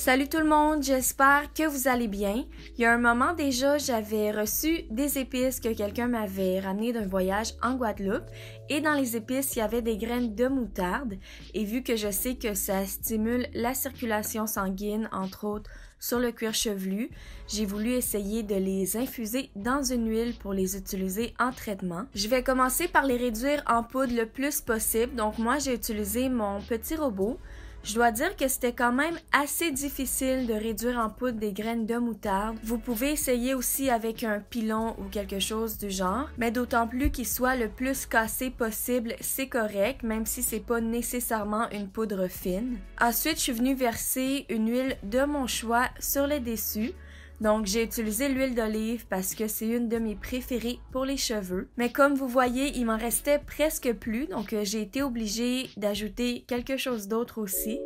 Salut tout le monde, j'espère que vous allez bien. Il y a un moment déjà, j'avais reçu des épices que quelqu'un m'avait ramenées d'un voyage en Guadeloupe et dans les épices, il y avait des graines de moutarde et vu que je sais que ça stimule la circulation sanguine, entre autres sur le cuir chevelu, j'ai voulu essayer de les infuser dans une huile pour les utiliser en traitement. Je vais commencer par les réduire en poudre le plus possible, donc moi j'ai utilisé mon petit robot. Je dois dire que c'était quand même assez difficile de réduire en poudre des graines de moutarde. Vous pouvez essayer aussi avec un pilon ou quelque chose du genre, mais d'autant plus qu'il soit le plus cassé possible, c'est correct, même si c'est pas nécessairement une poudre fine. Ensuite, je suis venue verser une huile de mon choix sur le dessus. Donc, j'ai utilisé l'huile d'olive parce que c'est une de mes préférées pour les cheveux. Mais comme vous voyez, il m'en restait presque plus, donc j'ai été obligée d'ajouter quelque chose d'autre aussi.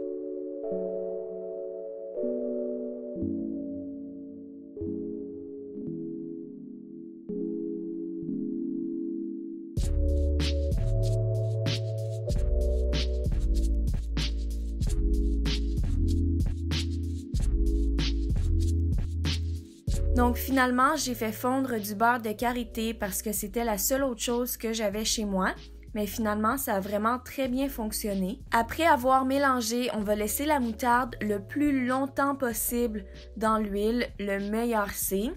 Donc finalement, j'ai fait fondre du beurre de karité parce que c'était la seule autre chose que j'avais chez moi. Mais finalement, ça a vraiment très bien fonctionné. Après avoir mélangé, on va laisser la moutarde le plus longtemps possible dans l'huile, le meilleur c'est.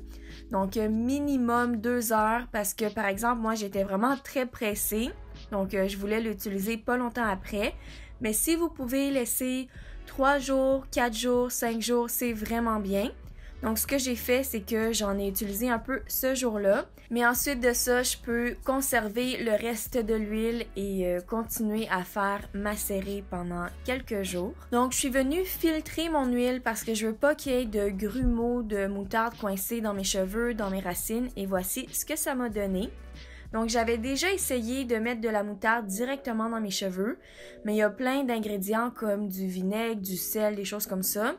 Donc minimum 2 heures parce que par exemple, moi j'étais vraiment très pressée. Donc je voulais l'utiliser pas longtemps après. Mais si vous pouvez laisser 3 jours, 4 jours, 5 jours, c'est vraiment bien. Donc, ce que j'ai fait, c'est que j'en ai utilisé un peu ce jour-là. Mais ensuite de ça, je peux conserver le reste de l'huile et continuer à faire macérer pendant quelques jours. Donc, je suis venue filtrer mon huile parce que je veux pas qu'il y ait de grumeaux de moutarde coincés dans mes cheveux, dans mes racines. Et voici ce que ça m'a donné. Donc, j'avais déjà essayé de mettre de la moutarde directement dans mes cheveux, mais il y a plein d'ingrédients comme du vinaigre, du sel, des choses comme ça.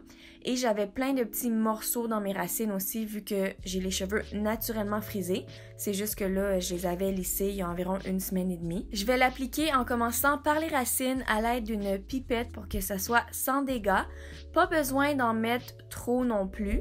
Et j'avais plein de petits morceaux dans mes racines aussi, vu que j'ai les cheveux naturellement frisés. C'est juste que là, je les avais lissés il y a environ 1 semaine et demie. Je vais l'appliquer en commençant par les racines à l'aide d'une pipette pour que ça soit sans dégâts. Pas besoin d'en mettre trop non plus.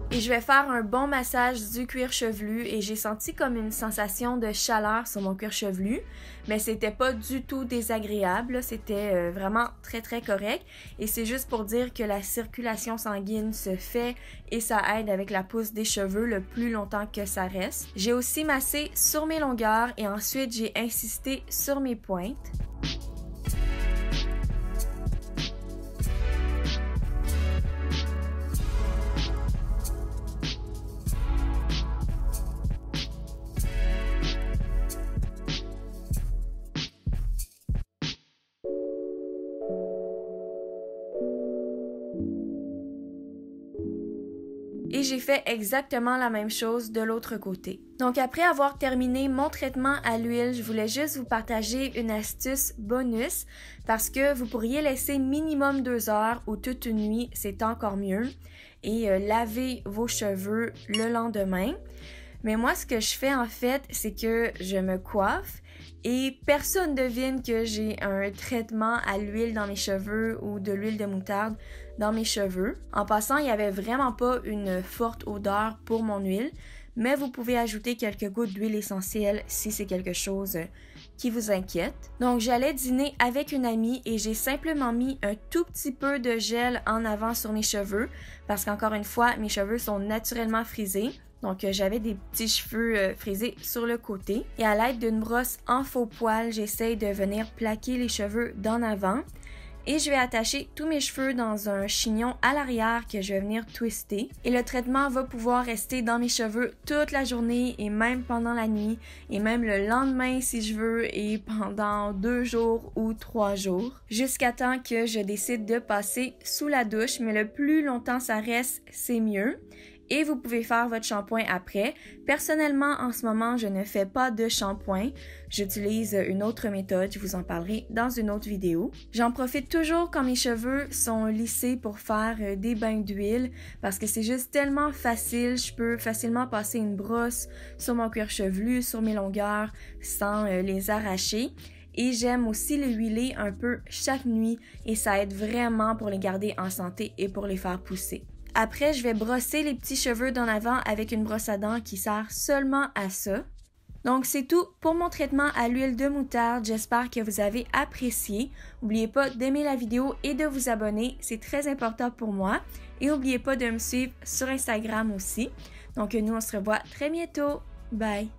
Et je vais faire un bon massage du cuir chevelu et j'ai senti comme une sensation de chaleur sur mon cuir chevelu, mais c'était pas du tout désagréable, c'était vraiment très correct et c'est juste pour dire que la circulation sanguine se fait et ça aide avec la pousse des cheveux le plus longtemps que ça reste. J'ai aussi massé sur mes longueurs et ensuite j'ai insisté sur mes pointes. Et j'ai fait exactement la même chose de l'autre côté. Donc après avoir terminé mon traitement à l'huile, je voulais juste vous partager une astuce bonus parce que vous pourriez laisser minimum 2 heures ou toute une nuit, c'est encore mieux, et laver vos cheveux le lendemain. Mais moi, ce que je fais en fait, c'est que je me coiffe et personne ne devine que j'ai un traitement à l'huile dans mes cheveux ou de l'huile de moutarde dans mes cheveux. En passant, il n'y avait vraiment pas une forte odeur pour mon huile, mais vous pouvez ajouter quelques gouttes d'huile essentielle si c'est quelque chose qui vous inquiète. Donc, j'allais dîner avec une amie et j'ai simplement mis un tout petit peu de gel en avant sur mes cheveux parce qu'encore une fois, mes cheveux sont naturellement frisés. Donc, j'avais des petits cheveux frisés sur le côté. Et à l'aide d'une brosse en faux poil, j'essaye de venir plaquer les cheveux d'en avant. Et je vais attacher tous mes cheveux dans un chignon à l'arrière que je vais venir twister. Et le traitement va pouvoir rester dans mes cheveux toute la journée et même pendant la nuit. Et même le lendemain si je veux et pendant 2 jours ou 3 jours. Jusqu'à temps que je décide de passer sous la douche. Mais le plus longtemps ça reste, c'est mieux. et vous pouvez faire votre shampoing après. Personnellement, en ce moment, je ne fais pas de shampoing. J'utilise une autre méthode, je vous en parlerai dans une autre vidéo. J'en profite toujours quand mes cheveux sont lissés pour faire des bains d'huile parce que c'est juste tellement facile. Je peux facilement passer une brosse sur mon cuir chevelu, sur mes longueurs sans les arracher. Et j'aime aussi les huiler un peu chaque nuit et ça aide vraiment pour les garder en santé et pour les faire pousser. Après, je vais brosser les petits cheveux d'en avant avec une brosse à dents qui sert seulement à ça. Donc, c'est tout pour mon traitement à l'huile de moutarde. J'espère que vous avez apprécié. N'oubliez pas d'aimer la vidéo et de vous abonner. C'est très important pour moi. Et n'oubliez pas de me suivre sur Instagram aussi. Donc, nous, on se revoit très bientôt. Bye!